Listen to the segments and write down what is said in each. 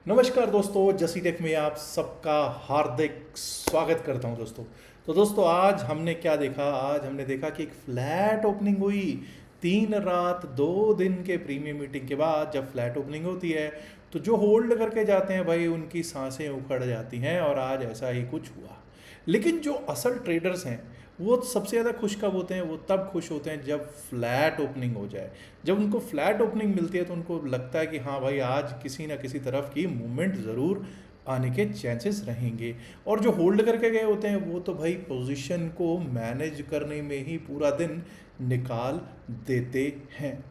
नमस्कार दोस्तों, जसी टेक में आप सबका हार्दिक स्वागत करता हूं दोस्तों। तो दोस्तों आज हमने क्या देखा? आज हमने देखा कि एक फ्लैट ओपनिंग हुई 3 रात 2 दिन के प्रीमियम मीटिंग के बाद। जब फ्लैट ओपनिंग होती है तो जो होल्ड करके जाते हैं भाई, उनकी सांसें उखड़ जाती हैं और आज ऐसा ही कुछ हुआ। लेकिन जो असल ट्रेडर्स हैं वो सबसे ज़्यादा खुश कब होते हैं? वो तब खुश होते हैं जब फ्लैट ओपनिंग हो जाए। जब उनको फ्लैट ओपनिंग मिलती है तो उनको लगता है कि हाँ भाई, आज किसी ना किसी तरफ की मूवमेंट ज़रूर आने के चांसेस रहेंगे। और जो होल्ड करके गए होते हैं वो तो भाई पोजीशन को मैनेज करने में ही पूरा दिन निकाल देते हैं।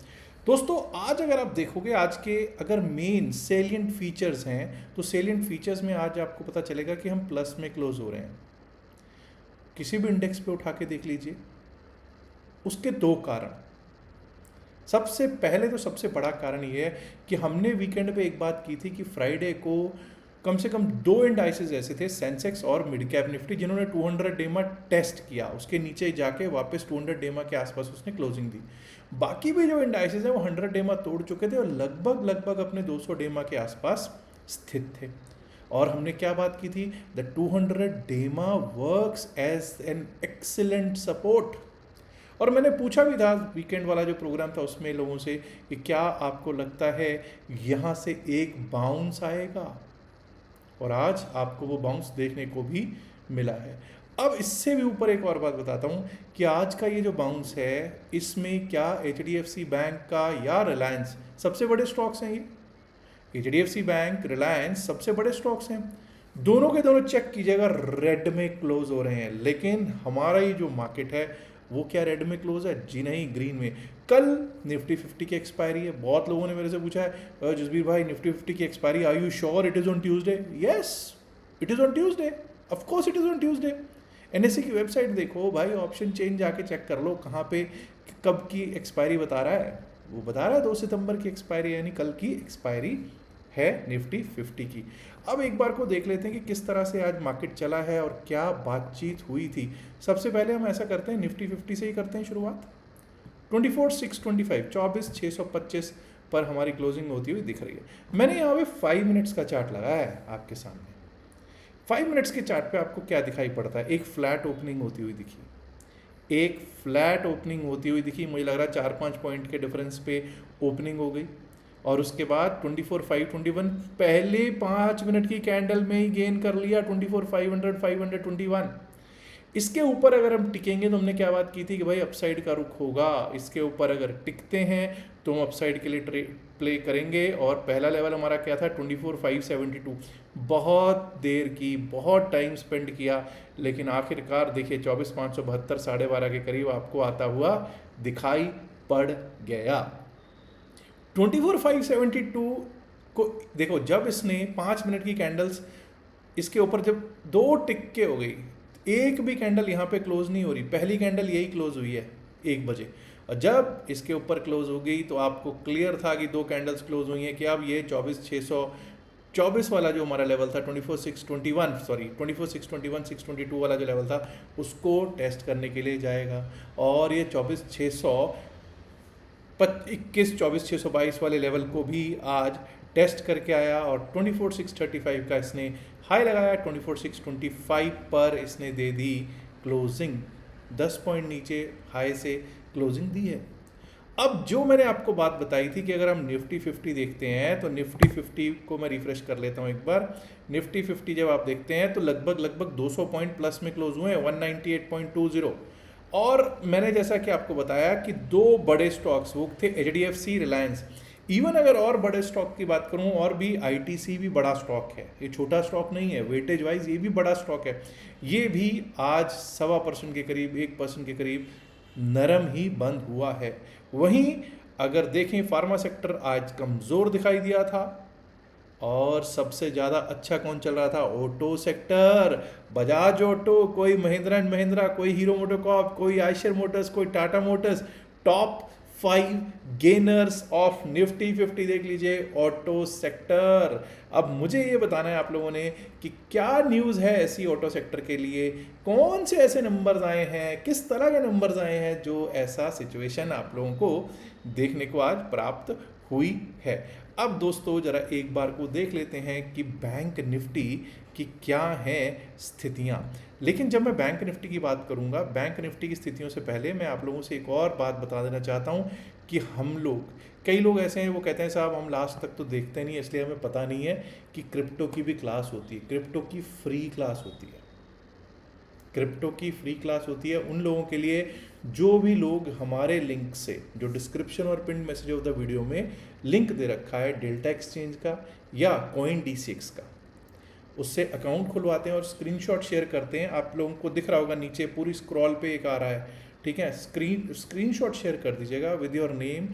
दोस्तों आज अगर आप देखोगे, आज के अगर मेन सेलिएंट फीचर्स हैं तो सेलिएंट फीचर्स में आज आपको पता चलेगा कि हम प्लस में क्लोज हो रहे हैं। किसी भी इंडेक्स पे उठा के देख लीजिए। उसके दो कारण। सबसे पहले तो सबसे बड़ा कारण ये है कि हमने वीकेंड पे एक बात की थी कि फ्राइडे को कम से कम 2 इंडाइसेस ऐसे थे, सेंसेक्स और मिड कैप निफ्टी, जिन्होंने 200 डेमा टेस्ट किया। उसके नीचे जाके वापस 200 डेमा के आसपास उसने क्लोजिंग दी। बाकी भी जो इंडाइसेस हैं वो 100 डेमा तोड़ चुके थे और लगभग लगभग अपने 200 डेमा के आसपास स्थित थे। और हमने क्या बात की थी? The 200 DEMA works as an excellent support. और मैंने पूछा भी था वीकेंड वाला जो प्रोग्राम था उसमें लोगों से कि क्या आपको लगता है यहाँ से एक बाउंस आएगा? और आज आपको वो बाउंस देखने को भी मिला है। अब इससे भी ऊपर एक और बात बताता हूँ कि आज का ये जो बाउंस है, इसमें क्या HDFC बैंक का या रिलायंस सबसे बड़े स्टॉक्स हैं? ये HDFC बैंक, रिलायंस सबसे बड़े स्टॉक्स हैं। दोनों के दोनों चेक कीजिएगा, रेड में क्लोज हो रहे हैं। लेकिन हमारा ये जो मार्केट है वो क्या रेड में क्लोज है? जी नहीं, ग्रीन में। कल निफ्टी 50 की एक्सपायरी है। बहुत लोगों ने मेरे से पूछा है, जसबीर भाई निफ्टी 50 की expiry, are you sure it is on Tuesday? Yes, it is on Tuesday, of course it is on Tuesday. NSE की वेबसाइट देखो भाई, ऑप्शन चेन जाके चेक कर लो कहाँ पे कब की एक्सपायरी बता रहा है। वो बता रहा है 2 सितंबर की एक्सपायरी, यानी कल की एक्सपायरी है निफ्टी 50 की। अब एक बार को देख लेते हैं कि किस तरह से आज मार्केट चला है और क्या बातचीत हुई थी। सबसे पहले हम ऐसा करते हैं, निफ्टी 50 से ही करते हैं शुरुआत। 24,625 24,625 पर हमारी क्लोजिंग होती हुई दिख रही है। मैंने यहाँ पे 5 मिनट्स का चार्ट लगाया है आपके सामने। 5 मिनट्स के चार्ट पे आपको क्या दिखाई पड़ता है? एक फ्लैट ओपनिंग होती हुई दिखी, एक फ्लैट ओपनिंग होती हुई दिखी। मुझे लग रहा है 4-5 पॉइंट के डिफरेंस पे ओपनिंग हो गई और उसके बाद 24,521 पहले 5 मिनट की कैंडल में ही गेन कर लिया। 24,500 521। इसके ऊपर अगर हम टिकेंगे तो हमने क्या बात की थी कि भाई अपसाइड का रुख होगा। इसके ऊपर अगर टिकते हैं तो हम अपसाइड के लिए प्ले करेंगे। और पहला लेवल हमारा क्या था? 24,572। बहुत देर की, बहुत टाइम स्पेंड किया, लेकिन आखिरकार देखिए 24,572 12.5 के करीब आपको आता हुआ दिखाई पड़ गया। 24,572 को देखो, जब इसने 5 मिनट की कैंडल्स इसके ऊपर जब 2 टिक्के हो गई, एक भी कैंडल यहाँ पे क्लोज नहीं हो रही। पहली कैंडल यही क्लोज हुई है 1 बजे, और जब इसके ऊपर क्लोज हो गई तो आपको क्लियर था कि 2 कैंडल्स क्लोज हुई हैं कि अब ये 24,624 वाला जो हमारा लेवल था, 24,621 622 वाला जो लेवल था, उसको टेस्ट करने के लिए जाएगा। और ये 24,622 वाले लेवल को भी आज टेस्ट करके आया और 24,635 का इसने हाई लगाया। 24,625 पर इसने दे दी क्लोजिंग, 10 पॉइंट नीचे हाई से क्लोजिंग दी है। अब जो मैंने आपको बात बताई थी कि अगर हम निफ्टी 50 देखते हैं तो निफ्टी 50 को मैं रिफ्रेश कर लेता हूँ एक बार। निफ्टी 50 जब आप देखते हैं तो लगभग 200 पॉइंट प्लस में क्लोज हुए हैं, 198.20। और मैंने जैसा कि आपको बताया कि 2 बड़े स्टॉक्स वो थे, HDFC, रिलायंस। इवन अगर और बड़े स्टॉक की बात करूं, और भी ITC भी बड़ा स्टॉक है, ये छोटा स्टॉक नहीं है, वेटेज वाइज ये भी बड़ा स्टॉक है। ये भी आज 1.25% के करीब, 1% के करीब नरम ही बंद हुआ है। वहीं अगर देखें, फार्मा सेक्टर आज कमज़ोर दिखाई दिया था। और सबसे ज़्यादा अच्छा कौन चल रहा था? Auto sector. बजाज ऑटो, कोई महिंद्रा एंड महिंद्रा, कोई हीरो मोटोकॉर्प, कोई आयशर मोटर्स, कोई Tata Motors. Top 5 gainers of Nifty 50 देख लीजिए, ऑटो सेक्टर। अब मुझे ये बताना है आप लोगों ने कि क्या न्यूज़ है ऐसी ऑटो सेक्टर के लिए, कौन से ऐसे नंबर्स आए हैं, किस तरह के नंबर्स आए हैं जो ऐसा सिचुएशन आप लोगों को देखने को आज प्राप्त हुई है। अब दोस्तों जरा एक बार को देख लेते हैं कि बैंक निफ्टी की क्या है स्थितियां। लेकिन जब मैं बैंक निफ्टी की बात करूंगा, बैंक निफ्टी की स्थितियों से पहले मैं आप लोगों से एक और बात बता देना चाहता हूं कि हम लोग, कई लोग ऐसे हैं वो कहते हैं साहब हम लास्ट तक तो देखते नहीं है इसलिए हमें पता नहीं है कि क्रिप्टो की भी क्लास होती है। क्रिप्टो की फ्री क्लास होती है, क्रिप्टो की फ्री क्लास होती है उन लोगों के लिए जो भी लोग हमारे लिंक से, जो डिस्क्रिप्शन और pin message of the video में लिंक दे रखा है डेल्टा एक्सचेंज का या कॉइन D6 का, उससे अकाउंट खुलवाते हैं और स्क्रीनशॉट शेयर करते हैं। आप लोगों को दिख रहा होगा नीचे पूरी स्क्रॉल पे एक आ रहा है, ठीक है, स्क्रीनशॉट शेयर कर दीजिएगा with your name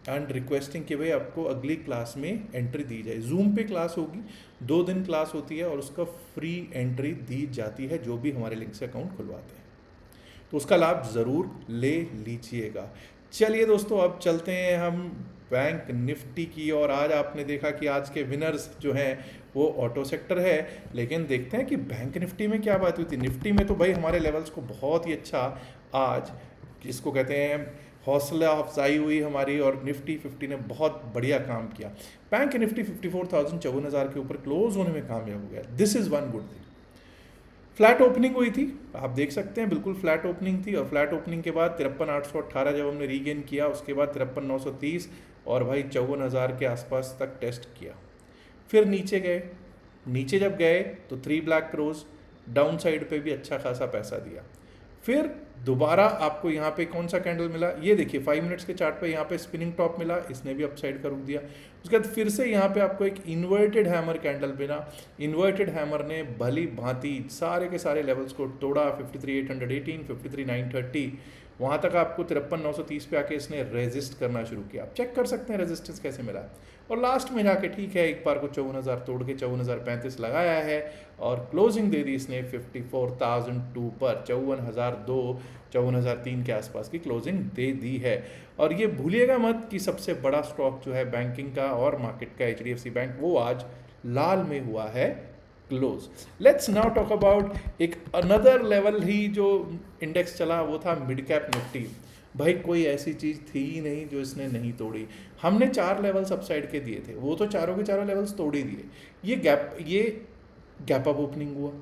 and requesting कि भाई आपको अगली क्लास में एंट्री दी जाए। जूम पे क्लास होगी, 2 दिन क्लास होती है और उसका फ्री एंट्री दी जाती है जो भी हमारे लिंक से अकाउंट खुलवाते हैं, तो उसका लाभ ज़रूर ले लीजिएगा। चलिए दोस्तों अब चलते हैं हम बैंक निफ्टी की, और आज आपने देखा कि आज के विनर्स जो हैं वो ऑटो सेक्टर है। लेकिन देखते हैं कि बैंक निफ्टी में क्या बात हुई थी। निफ्टी में तो भाई हमारे लेवल्स को बहुत ही अच्छा आज, जिसको कहते हैं हौसला अफजाई हुई हमारी, और निफ्टी 50 ने बहुत बढ़िया काम किया। बैंक निफ्टी 54,000 के ऊपर क्लोज होने में कामयाब हो गया। This is one good thing. Flat opening हुई थी, आप देख सकते हैं बिल्कुल फ्लैट ओपनिंग थी, और फ्लैट ओपनिंग के बाद 53,818 जब हमने रीगेन किया, उसके बाद 53,930 और भाई 54,000 के आसपास तक टेस्ट किया। फिर नीचे गए, नीचे जब गए तो 3 ब्लैक क्रोज डाउन साइड पे भी अच्छा खासा पैसा दिया। फिर दोबारा आपको यहाँ पे कौन सा कैंडल मिला, ये देखिए 5 मिनट्स के चार्ट पे यहाँ पे स्पिनिंग टॉप मिला, इसने भी अपसाइड का रुक दिया। उसके बाद फिर से यहाँ पे आपको एक इन्वर्टेड हैमर कैंडल मिला। इन्वर्टेड हैमर ने भली भांति सारे के सारे लेवल्स को तोड़ा, 53,818, 53,930, वहाँ तक आपको 53,930 पे आके इसने रेजिस्ट करना शुरू किया। आप चेक कर सकते हैं रेजिस्टेंस कैसे मिला, और लास्ट में जाके ठीक है एक बार को 54,000 तोड़ के 54,035 लगाया है, और क्लोजिंग दे दी इसने 54,002 पर, 54,002, 54,003 के आसपास की क्लोजिंग दे दी है। और ये भूलिएगा मत कि सबसे बड़ा स्टॉक जो है बैंकिंग का और मार्केट का HDFC बैंक, वो आज लाल में हुआ है close. Let's now talk about एक अनदर लेवल ही जो इंडेक्स चला, वो था मिड कैप निफ्टी। भाई कोई ऐसी चीज़ थी ही नहीं जो इसने नहीं तोड़ी। हमने 4 लेवल्स अपसाइड के दिए थे, वो तो चारों के चारों लेवल्स तोड़ ही दिए। ये गैप अप ओपनिंग हुआ,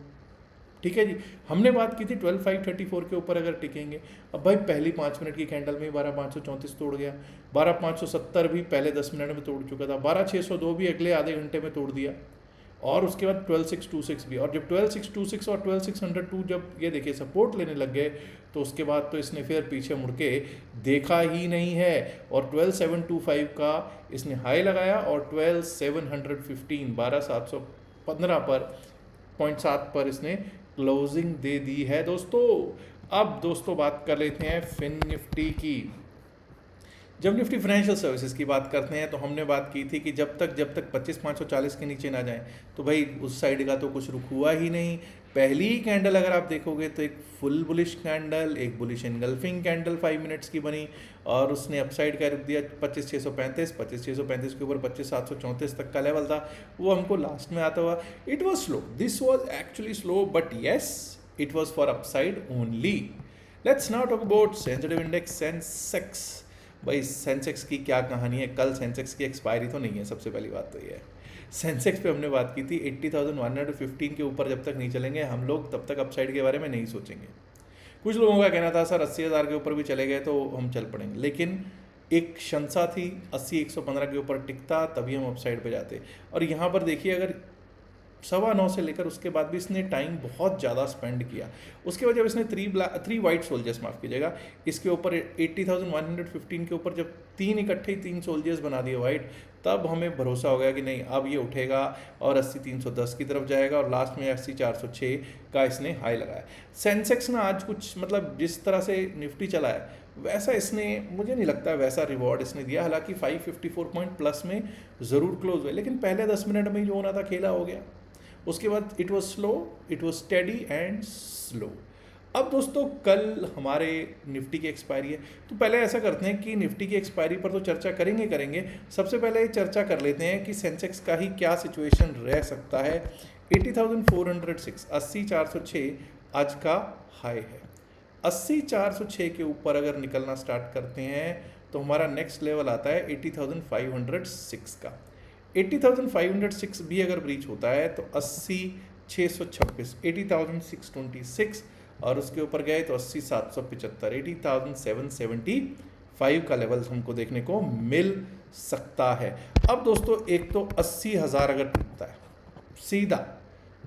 ठीक है जी। हमने बात की थी 12,534 के ऊपर अगर टिकेंगे। अब भाई पहली 5 मिनट की कैंडल में 12,534 तोड़ गया, 12,570 भी पहले 10 मिनट में तोड़ चुका था, 12,602 भी अगले आधे घंटे में तोड़ दिया, और उसके बाद 12,626 भी। और जब 12,626 और 12,602 जब ये देखिए सपोर्ट लेने लग गए, तो उसके बाद तो इसने फिर पीछे मुड़ के देखा ही नहीं है, और 12,725 का इसने हाई लगाया, और 12,715 12,715 पर 0.7 पर इसने क्लोजिंग दे दी है दोस्तों। अब दोस्तों बात कर लेते हैं फिन निफ्टी की। जब निफ्टी फाइनेंशियल सर्विसेज की बात करते हैं तो हमने बात की थी कि जब तक 25,540 के नीचे ना जाए तो भाई उस साइड का तो कुछ रुख हुआ ही नहीं। पहली कैंडल अगर आप देखोगे तो एक फुल बुलिश कैंडल, एक बुलिश एनगल्फिंग कैंडल 5 मिनट्स की बनी, और उसने अपसाइड का रुख दिया 25,635 के ऊपर 25,734 तक का लेवल था, वो हमको लास्ट में आता हुआ। It was slow, this was actually slow, but yes it was for upside only. Let's now talk about sensitive index Sensex. भाई सेंसेक्स की क्या कहानी है, कल सेंसेक्स की एक्सपायरी तो नहीं है, सबसे पहली बात तो ये है। सेंसेक्स पे हमने बात की थी 80,115 के ऊपर जब तक नहीं चलेंगे हम लोग तब तक अपसाइड के बारे में नहीं सोचेंगे। कुछ लोगों का कहना था सर 80,000 के ऊपर भी चले गए तो हम चल पड़ेंगे, लेकिन एक शंसा थी 80-115 के ऊपर टिकता तभी हम अपसाइड पे जाते। और यहाँ पर देखिए अगर 9:15 से लेकर उसके बाद भी इसने टाइम बहुत ज़्यादा स्पेंड किया। उसके बाद जब इसने 3 वाइट सोल्जर्स, माफ़ कीजिएगा, इसके ऊपर 80,115 के ऊपर जब 3 इकट्ठे 3 सोल्जर्स बना दिए वाइट, तब हमें भरोसा हो गया कि नहीं अब ये उठेगा और 80,310 की तरफ जाएगा, और लास्ट में 80,406 का इसने हाई लगाया। सेंसेक्स ना आज कुछ मतलब जिस तरह से निफ्टी चला है वैसा इसने, मुझे नहीं लगता वैसा रिवॉर्ड इसने दिया। हालांकि 554 पॉइंट प्लस में ज़रूर क्लोज हुए, लेकिन पहले 10 मिनट में जो होना था खेला हो गया। उसके बाद it was slow, it was steady and slow. अब दोस्तों कल हमारे निफ्टी की एक्सपायरी है, तो पहले ऐसा करते हैं कि निफ्टी की एक्सपायरी पर तो चर्चा करेंगे। सबसे पहले चर्चा कर लेते हैं कि सेंसेक्स का ही क्या सिचुएशन रह सकता है। 80,406, 80,406 आज का हाई है। 80,406 के ऊपर अगर निकलना स्टार्ट करते हैं तो हमारा नेक्स्ट लेवल आता है 80,506 का। 80,506 भी अगर ब्रीच होता है तो 80,626 80,626 और उसके ऊपर गए तो 80,775 80,775 का लेवल हमको देखने को मिल सकता है। अब दोस्तों एक तो 80,000 अगर टूटता है सीधा,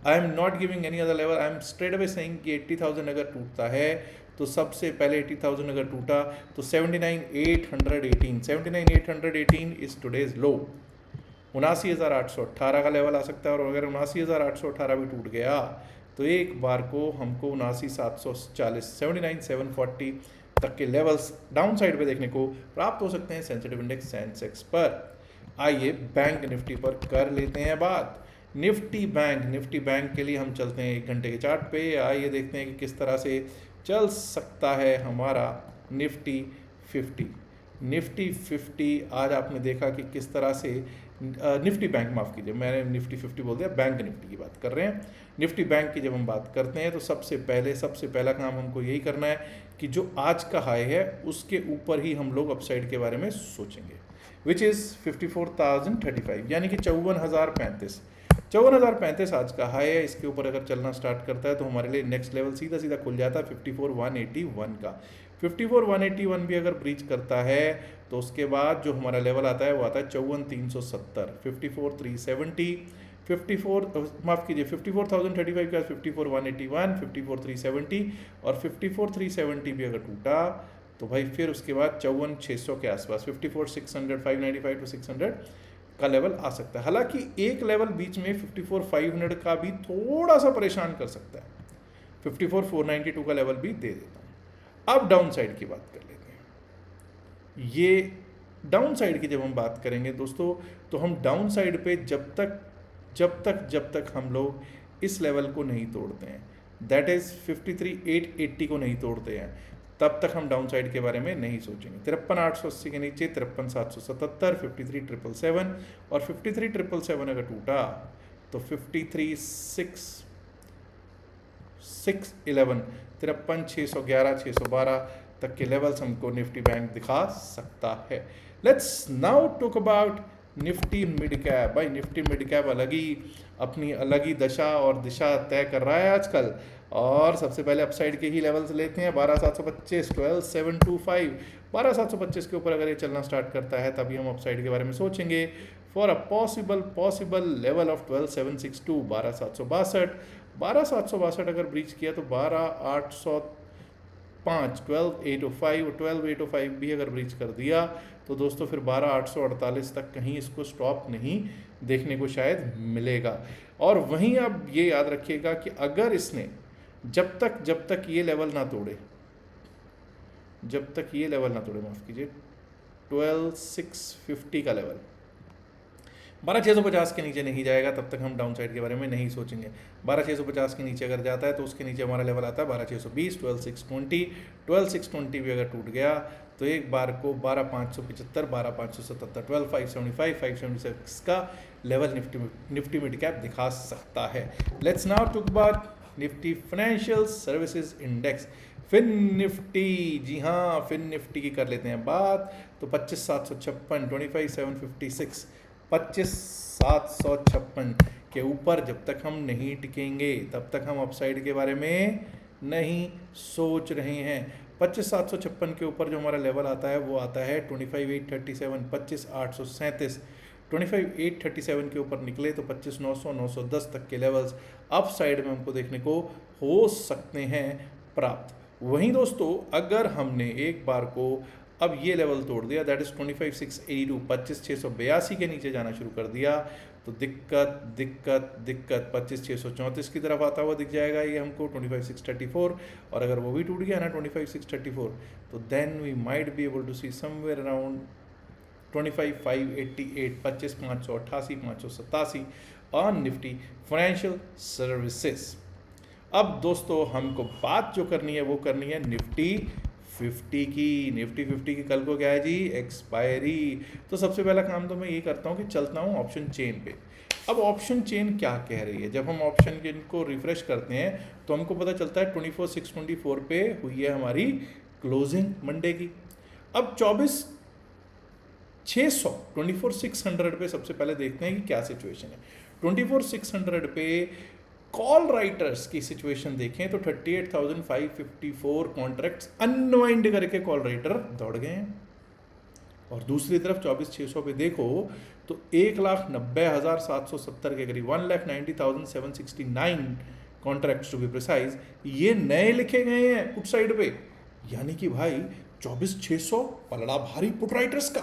I am not giving any other level, I am straight away saying कि 80,000 अगर टूटता है तो सबसे पहले 80,000 अगर टूटा तो 79,818 इज टुडेज लो। 79,818 का लेवल आ सकता है और अगर 79,818 भी टूट गया तो एक बार को हमको 79,740 79,740 तक के लेवल्स डाउन साइड पे देखने को प्राप्त हो सकते हैं सेंसिटिव इंडेक्स सेंसेक्स पर। आइए बैंक निफ्टी पर कर लेते हैं बात। निफ्टी बैंक के लिए हम चलते हैं 1 घंटे के चार्ट पे। आइए देखते हैं कि किस तरह से चल सकता है हमारा निफ्टी 50। आज आपने देखा कि किस तरह से निफ्टी बैंक, माफ़ कीजिए मैंने निफ्टी 50 बोल दिया, बैंक निफ्टी की बात कर रहे हैं। निफ्टी बैंक की जब हम बात करते हैं तो सबसे पहला काम हमको यही करना है कि जो आज का हाई है उसके ऊपर ही हम लोग अपसाइड के बारे में सोचेंगे, विच इज़ 54,035 यानी कि 54,035 आज का हाई है। इसके ऊपर अगर चलना स्टार्ट करता है तो हमारे लिए नेक्स्ट लेवल सीधा खुल जाता है 54,181 का। 54,181 भी अगर ब्रीच करता है तो उसके बाद जो हमारा लेवल आता है वो आता है 54,370 54,370 54,035 का 54,181 54,370 और 54,370 भी अगर टूटा तो भाई फिर उसके बाद 54,600 के आसपास 54,600 595 टू 600 का लेवल आ सकता है। हालांकि एक लेवल बीच में 54,500 का भी थोड़ा सा परेशान कर सकता है, 54,492 का लेवल भी दे देता हूँ। अब डाउन साइड की बात कर लेते हैं। ये डाउन साइड की जब हम बात करेंगे दोस्तों तो हम डाउन साइड पे जब तक हम लोग इस लेवल को नहीं तोड़ते हैं, दैट इज़ 53,880 को नहीं तोड़ते हैं, तब तक हम डाउन साइड के बारे में नहीं सोचेंगे। 53,880 के नीचे 53,777 53,777 और 53,777 अगर टूटा तो 53,611 53,611 612 तक के लेवल्स हमको निफ्टी बैंक दिखा सकता है। Let's now talk about Nifty mid cap. भाई निफ्टी मिड कैप अपनी अलग ही दशा और दिशा तय कर रहा है आजकल। और सबसे पहले अपसाइड के ही लेवल्स लेते हैं। 12,725 12,725 12,725 के ऊपर अगर ये चलना स्टार्ट करता है तभी हम अपसाइड के बारे में सोचेंगे। For a possible level of 12,762 12,762 12,762 अगर ब्रीच किया तो 12,805 12,805 और 12,805 भी अगर ब्रीच कर दिया तो दोस्तों फिर 12,848 तक कहीं इसको स्टॉप नहीं देखने को शायद मिलेगा। और वहीं आप ये याद रखिएगा कि अगर इसने जब तक ये लेवल ना तोड़े माफ़ कीजिए 12,650 का लेवल 12,650 के नीचे नहीं जाएगा तब तक हम डाउन साइड के बारे में नहीं सोचेंगे। 12,650 के नीचे अगर जाता है तो उसके नीचे हमारा लेवल आता है 12,620 12,620 भी अगर टूट गया तो एक बार को 12,575 12,577 12,575 576 का लेवल निफ्टी मिड कैप दिखा सकता है। Let's now talk about Nifty financial services index fin Nifty. जी हाँ, फिन निफ्टी की कर लेते हैं बात। तो 25,756 25,756 25,756 के ऊपर जब तक हम नहीं टिकेंगे तब तक हम अपसाइड के बारे में नहीं सोच रहे हैं। 25,756 के ऊपर जो हमारा लेवल आता है वो आता है 25,837 25,837 25,837 के ऊपर निकले तो 25,900 910 तक के लेवल्स अप साइड में हमको देखने को हो सकते हैं प्राप्त। वहीं दोस्तों अगर हमने एक बार को अब ये लेवल तोड़ दिया दैट इज 25,682 25,682 के नीचे जाना शुरू कर दिया तो दिक्कत 25,634 की तरफ आता हुआ दिख जाएगा ये हमको 25,634 और अगर वो भी टूट गया ना 25,634 तो then we might be able to see somewhere around 25,588 25,588 587 on Nifty financial services. अब दोस्तों हमको बात जो करनी है वो करनी है निफ्टी 50 की। निफ्टी 50 की कल को क्या है जी, एक्सपायरी। तो सबसे पहला काम तो मैं ये करता हूँ कि चलता हूँ ऑप्शन चेन पे। अब ऑप्शन चेन क्या कह रही है, जब हम ऑप्शन चेन को रिफ्रेश करते हैं तो हमको पता चलता है 24,624 पे हुई है हमारी क्लोजिंग मंडे की। अब 24 600 24,600 पे सबसे पहले देखते हैं कि क्या सिचुएशन है। 24,600 पे कॉल राइटर्स की सिचुएशन देखें तो 38,554 कॉन्ट्रैक्ट्स अनवाइंड करके कॉल राइटर दौड़ गए हैं। और दूसरी तरफ 24,600 पे देखो तो 1,90,770 के करीब 1,90,769 कॉन्ट्रैक्ट्स टू बी प्रिसाइज ये नए लिखे गए हैं पुट साइड पे। यानी कि भाई 24,600 पलड़ा भारी पुट राइटर्स का,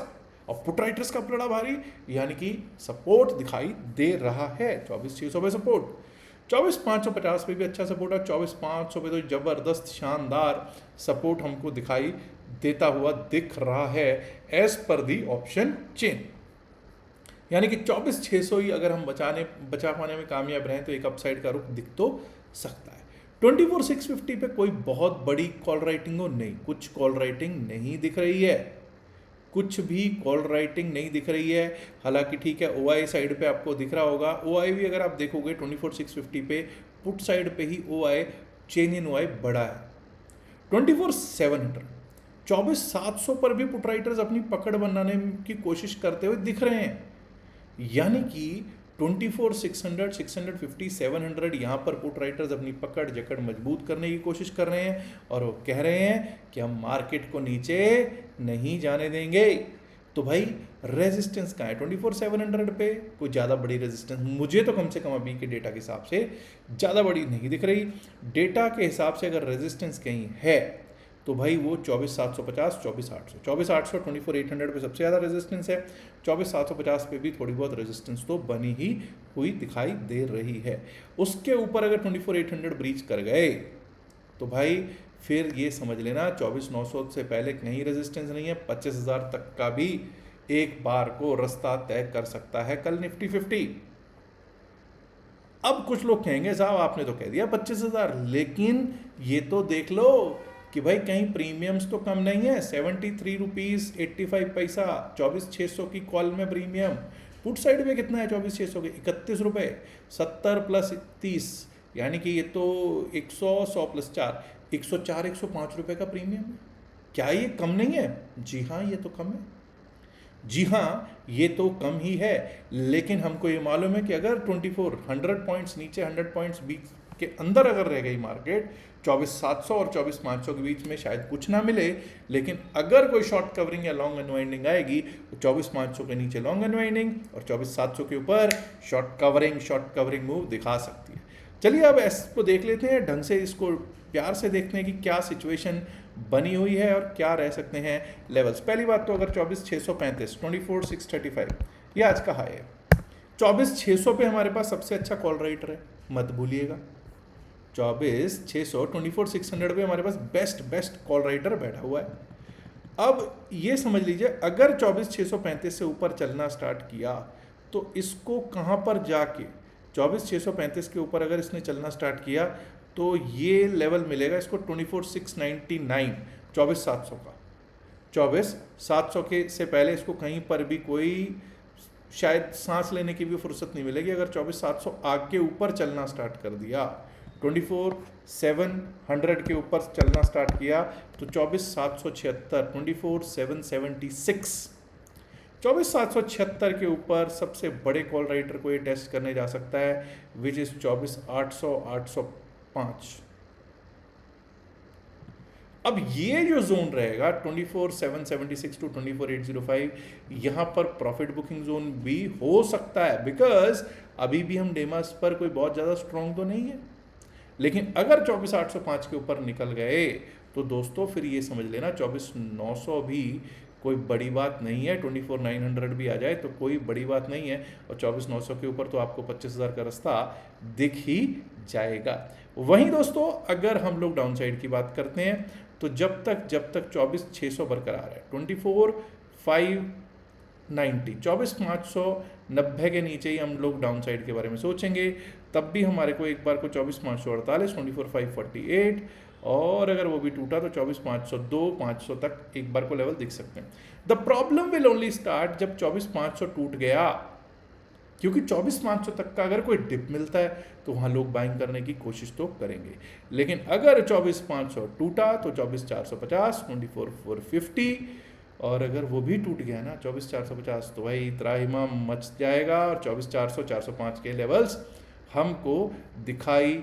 और पुट राइटर्स का पलड़ा भारी यानी कि सपोर्ट दिखाई दे रहा है। 24,600 पे सपोर्ट, 24,550 पे भी अच्छा सपोर्ट है, 24,500 पे तो जबरदस्त शानदार सपोर्ट हमको दिखाई देता हुआ दिख रहा है as per the option chain. यानी कि 24,600 ही अगर हम बचा पाने में कामयाब रहें तो एक अपसाइड का रुख दिख तो सकता है। 24,650 पे कोई बहुत बड़ी कॉल राइटिंग हो नहीं, कुछ कॉल राइटिंग नहीं दिख रही है, कुछ भी कॉल राइटिंग नहीं दिख रही है। हालांकि ठीक है OI साइड पे आपको दिख रहा होगा, OI भी अगर आप देखोगे 24,650 पे पुट साइड पे ही OI चेंज इन OI बड़ा है। 24,700 24,700 पर भी पुट राइटर्स अपनी पकड़ बनाने की कोशिश करते हुए दिख रहे हैं। यानी कि 24,600 650 700 यहाँ पर पुट राइटर्स अपनी पकड़ जकड़ मजबूत करने की कोशिश कर रहे हैं और वो कह रहे हैं कि हम मार्केट को नीचे नहीं जाने देंगे। तो भाई रेजिस्टेंस कहाँ है? 24,700 पे कोई ज़्यादा बड़ी रेजिस्टेंस मुझे तो कम से कम अभी के डेटा के हिसाब से ज़्यादा बड़ी नहीं दिख रही। डेटा के हिसाब से अगर रेजिस्टेंस कहीं है तो भाई वो 24,750 24,800 24,800 24,800 पे सबसे ज़्यादा रेजिस्टेंस है। 24,750 पे भी थोड़ी बहुत रेजिस्टेंस तो बनी ही हुई दिखाई दे रही है। उसके ऊपर अगर 24,800 ब्रीच कर गए तो भाई फिर ये समझ लेना 24,900 से पहले कहीं रेजिस्टेंस नहीं है। 25,000 तक का भी एक बार को रास्ता तय कर सकता है कल निफ्टी 50। अब कुछ लोग कहेंगे साहब आपने तो कह दिया 25,000, लेकिन ये तो देख लो कि भाई कहीं प्रीमियम्स तो कम नहीं है। 73 रुपीज़ 85 पैसा 24,600 की कॉल में प्रीमियम। पुट साइड में कितना है 24,600 के? 31 रुपये 70 प्लस 30 यानी कि ये तो 100 100 प्लस 4 104 105 रुपये का प्रीमियम है। क्या ये कम नहीं है? जी हाँ ये तो कम है, जी हाँ ये तो कम ही है। लेकिन हमको ये मालूम है कि अगर 100 पॉइंट्स नीचे 100 पॉइंट्स बीच के अंदर अगर रह गई मार्केट 24,700 और 24,500 के बीच में शायद कुछ ना मिले, लेकिन अगर कोई शॉर्ट कवरिंग या लॉन्ग अनवाइंडिंग आएगी तो 24,500 के नीचे लॉन्ग अनवाइंडिंग और 24,700 के ऊपर शॉर्ट कवरिंग मूव दिखा सकती है। चलिए अब इसको देख लेते हैं ढंग से, इसको प्यार से देखते हैं कि क्या सिचुएशन बनी हुई है और क्या रह सकते हैं लेवल्स। पहली बात तो अगर 24,635 24,635 ये आज का हाई है। 24,600 पे हमारे पास सबसे अच्छा कॉल राइटर है, मत भूलिएगा। 24,600 24,600 पे हमारे पास बेस्ट कॉल राइटर बैठा हुआ है। अब ये समझ लीजिए अगर 24,635 से ऊपर चलना स्टार्ट किया तो इसको कहाँ पर जाके 24,635 के ऊपर अगर इसने चलना स्टार्ट किया तो ये लेवल मिलेगा इसको 24,699 24,700 का। 24,700 के से पहले इसको कहीं पर भी कोई शायद सांस लेने की भी फुर्सत नहीं मिलेगी। अगर 24,700 आगे ऊपर चलना स्टार्ट कर दिया 24,700 के ऊपर चलना स्टार्ट किया तो 24,776 24,776 24,776 के ऊपर सबसे बड़े कॉल राइटर को ये टेस्ट करने जा सकता है विच इज 24,800 805। अब ये जो जोन रहेगा 24,776 टू 24,805 यहाँ पर प्रॉफिट बुकिंग जोन भी हो सकता है, बिकॉज अभी भी हम डेमास पर कोई बहुत ज़्यादा स्ट्रॉन्ग तो नहीं है। लेकिन अगर 24,805 के ऊपर निकल गए तो दोस्तों फिर ये समझ लेना 24,900 भी कोई बड़ी बात नहीं है। 24,900 भी आ जाए तो कोई बड़ी बात नहीं है, और 24,900 के ऊपर तो आपको 25,000 का रास्ता दिख ही जाएगा। वहीं दोस्तों अगर हम लोग डाउन साइड की बात करते हैं तो जब तक 24,600 बरकरार है 24,590 24,590 के नीचे ही हम लोग डाउन साइड के बारे में सोचेंगे। तब भी हमारे को एक बार को 24,548 24,548 और अगर वो भी टूटा तो 24,502 500 तक एक बार को लेवल दिख सकते हैं। The problem will only start जब 24,500 टूट गया, क्योंकि 24,500 तक का अगर कोई डिप मिलता है तो वहाँ लोग बाइंग करने की कोशिश तो करेंगे। लेकिन अगर 24,500 टूटा तो 24,450 24,450 और अगर वो भी टूट गया ना 24,450 तो भाई त्राहिमाम मच जाएगा और 24,400 405 के लेवल्स हमको दिखाई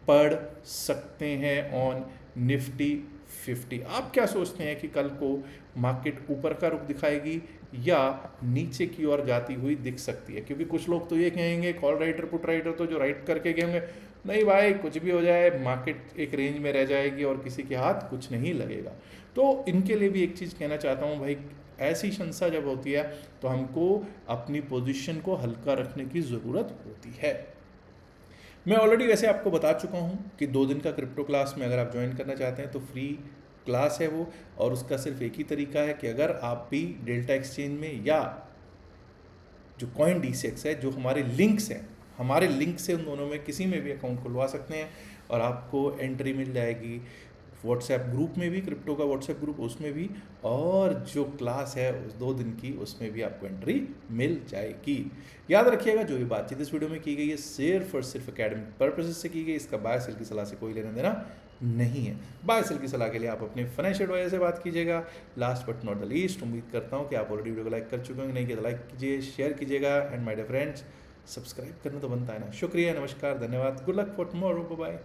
पड़ सकते हैं ऑन निफ्टी 50। आप क्या सोचते हैं कि कल को मार्केट ऊपर का रुख दिखाएगी या नीचे की ओर जाती हुई दिख सकती है? क्योंकि कुछ लोग तो ये कहेंगे, कॉल राइटर पुट राइटर तो जो राइट करके कहेंगे नहीं भाई कुछ भी हो जाए मार्केट एक रेंज में रह जाएगी और किसी के हाथ कुछ नहीं लगेगा। तो इनके लिए भी एक चीज़ कहना चाहता हूँ भाई, ऐसी शंसा जब होती है तो हमको अपनी पोजीशन को हल्का रखने की ज़रूरत होती है। मैं ऑलरेडी वैसे आपको बता चुका हूँ कि 2 दिन का क्रिप्टो क्लास में अगर आप ज्वाइन करना चाहते हैं तो फ्री क्लास है वो, और उसका सिर्फ एक ही तरीका है कि अगर आप भी डेल्टा एक्सचेंज में या जो कॉइन DCX है, जो हमारे लिंक्स हैं, हमारे लिंक से उन दोनों में किसी में भी अकाउंट खुलवा सकते हैं और आपको एंट्री मिल जाएगी व्हाट्सएप ग्रुप में भी, क्रिप्टो का व्हाट्सएप ग्रुप उसमें भी, और जो क्लास है उस 2 दिन की उसमें भी आपको एंट्री मिल जाएगी। याद रखिएगा जो भी बातचीत इस वीडियो में की गई है सिर्फ और सिर्फ एकेडमिक पर्पसेस से की गई, इसका बाय सेल की सलाह से कोई लेना देना नहीं है। बाय सेल की सलाह के लिए आप अपने फाइनेंशियल एडवाइजर से बात कीजिएगा। Last but not the least, उम्मीद करता हूँ कि आप ऑलरेडी वीडियो को लाइक कर चुके होंगे, नहीं किया तो लाइक कीजिए, शेयर कीजिएगा, and my dear friends subscribe करना तो बनता है ना। शुक्रिया, नमस्कार, धन्यवाद, good luck for tomorrow, bye bye.